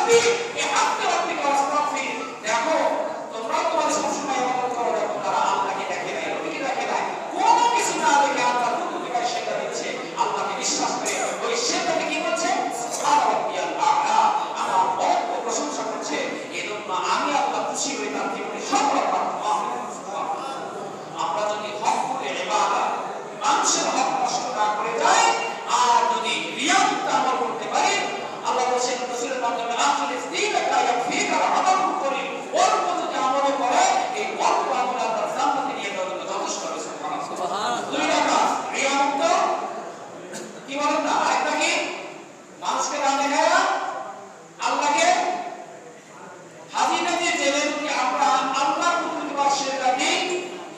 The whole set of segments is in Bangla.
সাব্বিহ বিহামদি রাব্বিকা ওয়াস্তাগফির। দেখো তোমরা তোমাদের সবসময় ইবাদত করো, দেখো তারা আল্লাহকে দেখে নাই, নবীকে দেখে নাই, কোনো কিছু না দেখে আল্লাহর প্রতিকার সেটা দিচ্ছে, আল্লাহকে বিশ্বাস করে ওই সেটাকে কি করছে? সুবহান রাব্বিয়াল আ'লা, আমার রব প্রশংসা করছে। এজন্য আমি আল্লাহ খুশি হই, তার জীবনে সফল আমরা যদি হক করে ইবাদত, মানুষের হক নষ্ট না করে যাই, আর যদি রিয়াত আমল করতে পারি, আল্লাহ বলেছেন রাসূলের মাধ্যমে আখলিস দীনাকা ইয়াকফিকা আমল করি, অল্প যদি আমল করে এই অল্প আমল আল্লাহ জান্নাতে নিয়ে যাওয়ার জন্য যথেষ্ট হবে। সুবহানাল্লাহ। দুই নাম্বার রিয়াত কি বলেন না, আরেকটা কি? মানুষকে না দেখায়া আল্লাহকে হাজির নাজির জেলে যদি আমরা আল্লাহর প্রতিবার সেটা দিই,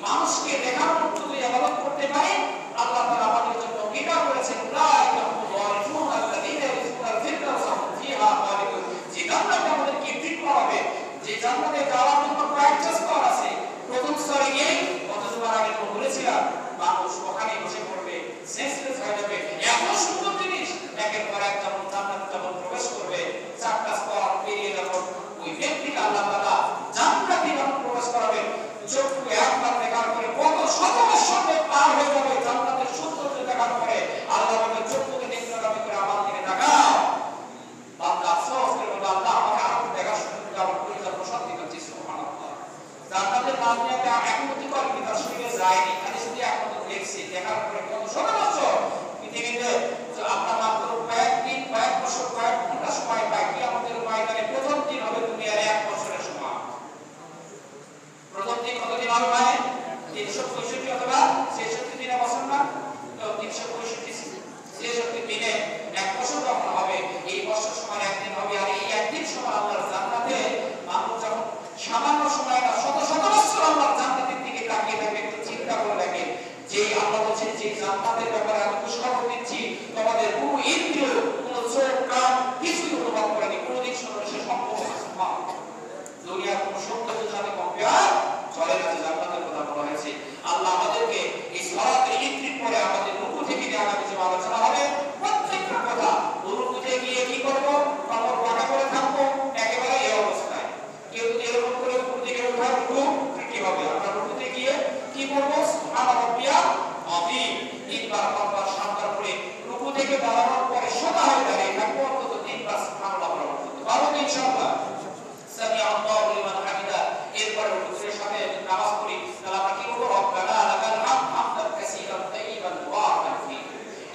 মানুষকে দেখার মতো যদি ইবাদত করতে পারি, আল্লাহ তাআলা আমাদের জন্য কিনা করেছেন উলাইকা ওয়ারিসুন আল্লাযীনা ইয়ারিসুনাল ফিরদাউসা হুম ফিহা খালিদুন। যে জান্নাতে আমাদের কি ঠিক হবে, যে জান্নাতে যাওয়ার জন্য কয়েকটা স্তর আছে। প্রথম স্তরে গিয়ে কতবার আগে তো বলেছিলাম, মানুষ ওখানে বসে পড়বে, সেন্সলেস হয়ে যাবে, এত সুন্দর জিনিস একের পর এক যখন জান্নাতে যখন প্রবেশ করবে, চারটা স্তর পেরিয়ে যখন ওই ব্যক্তিকে আল্লাহ তাআলা জান্নাতে যখন প্রবেশ করাবে, চক্ষু একবার দেখার পরে কত শত বছর পার হয়ে যাবে, জান্নাতের সৌন্দর্য দেখার পরে আল্লাহ বলে চক্ষুকে দেখতে হবে করে আমার দিকে তাকাও, বান্দা আফসোস করে বলে আল্লাহ আমাকে আরো দেখার সুযোগ দাও, পরিচালনা প্রশান্তি করছি। সুবহানাল্লাহ। জান্নাতের মাঝখানে একমতি করে কি তার শরীরে যায়নি, খালি শুধু একমত দেখছি, দেখার পরে কত শত বছর পৃথিবীতে আমরা মাত্র কয়েকদিন, কয়েক বছর, কয়েক ঘন্টা সময় পাই। কিয়ামতের ময়দানে প্রথম দিন হবে দুনিয়ার 1 বছরের সময়। প্রথম দিন কতদিন হবে ভাই? 365 অথবা 66 দিনে বছর না, তো 365 দিনে 1 বছর যখন হবে, এই বছর সময় একদিন হবে। আর এই একদিন সময় আল্লাহর জান্নাতে মানুষ যখন সামান্য সময় না শত শত বছর আল্লাহর জান্নাতের দিকে তাকিয়ে থাকবে, একটু চিন্তা করে দেখে যে আল্লাহ বলেছেন যে জান্নাতের ব্যাপারে আমি খুশখবর দিচ্ছি, তোমাদের কোনো ইন্দ্রিয়, কোনো চোখ, কান কিছুই অনুভব করেনি, কোনোদিন শুনে সে সম্ভব না। সুবহানাল্লাহ। দুনিয়ার কোনো সৌন্দর্যের সাথে কম্পেয়ার চলে না। জান্নাতের কথা বলা হয়েছে। আল্লাহ আমাদেরকে এই সালাতের ইন্দ্রিয় পরে আমাদের রুকু থেকে যে আগামী যে আলোচনা হবে, প্রত্যেকটা কথা রুকুতে গিয়ে কি করব, কবর বাঁকা করে থাকবো একেবারে এই অবস্থায়। কেউ যদি এরকম করে উপর দিকে ওঠার রুকু কি হবে, আমরা রুকুতে গিয়ে কি করব, সুবহান রাব্বিয়াল আযীম তিনবার পাঁচবার সাতবার করে রুকু থেকে দাঁড়ানোর পরে সোজা হয়ে দাঁড়িয়ে থাকবো, অন্তত 3 বার সুবহানাল্লাহ বলা করতে পারবো ইনশাআল্লাহ। সামি আল্লাহু লিমান হামিদা, এরপরে রুকুর সাথে নামাজ পড়ি, তাহলে আমরা কি করব, রব্বানা লাকাল হামদ হামদান কাসীরান তাইয়িবান মুবারাকান ফি।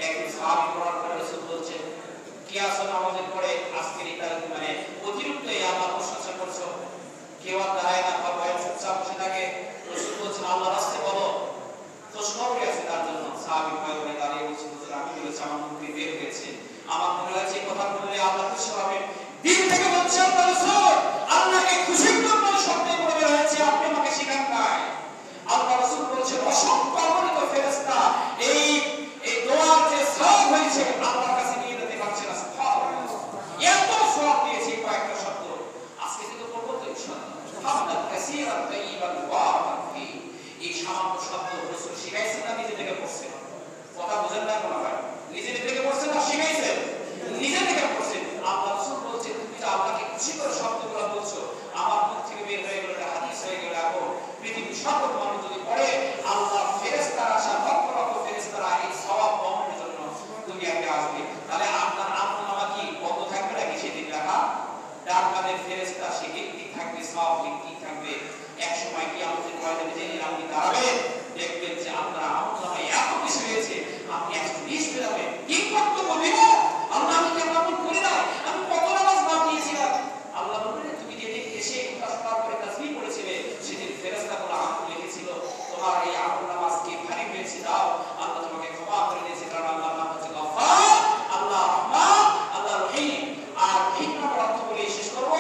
একজন সাহাবী কোরআন পড়ে রাসূল বলছেন, কিয়াস নামাজের পরে আজকের এই তারিখ মানে অতিরিক্ত এই আল্লাহ প্রশংসা করছো, কেউ আর দাঁড়ায় না বা বয়ান চুপচাপ বসে থাকে। রাসূল বলছেন আল্লাহর রাস্তায় বলো, প্রশ্ন করে আছে তার জন্য। সাহাবী ভয় ভয়ে দাঁড়িয়ে বলছে, হুজুর আমি বলেছি আমার মুখ দিয়ে বের হয়েছে, আমার মনে হয়েছে এই কথা বললে আল্লাহ খুশি হবে। দিন থেকে বলছে আল্লাহ রাসূল আল্লাহকে খুশির জন্য শব্দ করে বের হয়েছে, আপনি আমাকে শিখান নাই। আল্লাহ রাসূল বলছেন অসংখ্য অগণিত ফেরেশতা এই দোয়ার যে সওয়াব হয়েছে আল্লাহর কাছে নিয়ে যেতে পারছে না। সুবহানাল্লাহ। এত সওয়াব দিয়েছে কয়েকটা শব্দ, আজকে কিন্তু করব তো ইনশাআল্লাহ। হামদান কাসীরান তাইয়িবান মুবারাকান ফি, এই সামান্য শব্দ রাসূল শিখাইছেন না নিজে থেকে পড়ছেন? কথা বুঝেন না কোন ভাই? নিজে থেকে পড়ছেন না শিখাইছেন? নিজে থেকে পড়ছেন। আল্লাহ রাসূল বলছেন তুমি যে আল্লাহকে খুশি করে শব্দগুলো বলছো, আমার মুখ থেকে বের হয়ে গেল, এটা হাদিস হয়ে গেল। এখন পৃথিবীর সকল মানুষ যদি পড়ে, আল্লাহর ফেরেশতারা আসা লক্ষ লক্ষ ফেরেশতারা এই সওয়াব বহনের জন্য দুনিয়াতে আসবে। তাহলে আপনার আমলনামা কি বন্ধ থাকবে নাকি সেদিন রাখা? ডান কাঁধের ফেরেশতা সে লিখতেই থাকবে, সওয়াব লিখতেই থাকবে। এক সময় কি আমাদের ময়দানে যেদিন আপনি দাঁড়াবেন, দেখবেন যে আপনার আমলনামায় এত কিছু হয়েছে, আপনি 120 হয়ে যাবেন। কি করতে বলবো, আল্লাহ আমি কেন আমল করি না, আমি কত নামাজ বাদ দিয়েছিলাম। আল্লাহ বললেন তুমি যেদিন এসে কাজকার করে তাসবিহ পড়েছিলে, সেদিন ফেরেশতাগুলো আমল লিখেছিল, তোমার এই আমল নামাজকে ভারী হয়েছে, দাও আল্লাহ তোমাকে ক্ষমা করে দিয়েছে। কারণ আল্লাহর নাম হচ্ছে গফফার, আল্লাহ রহমান, আল্লাহ রহিম। আর রহিম নামের অর্থ বলে শেষ করব,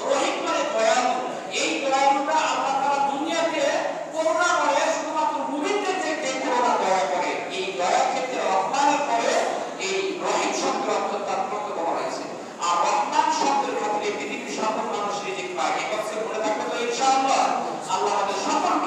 রহিম মানে দয়ালু। এই দয়ালুটা আল্লাহ তাআলা দুনিয়াতে করুণা করে শুধুমাত্র মুমিনদের যে করুণা দয়া করে। এই দয়ার ক্ষেত্রে রহমানের পরে এই রহিম শব্দের অর্থ তার মধ্যে বলা হয়েছে। আর রহমান শব্দের ক্ষেত্রে পৃথিবীর সকল মানুষ রিজিক পায়। এই কথা মনে থাকবে তো ইনশাআল্লাহ। আল্লাহ আমাদের সকলকে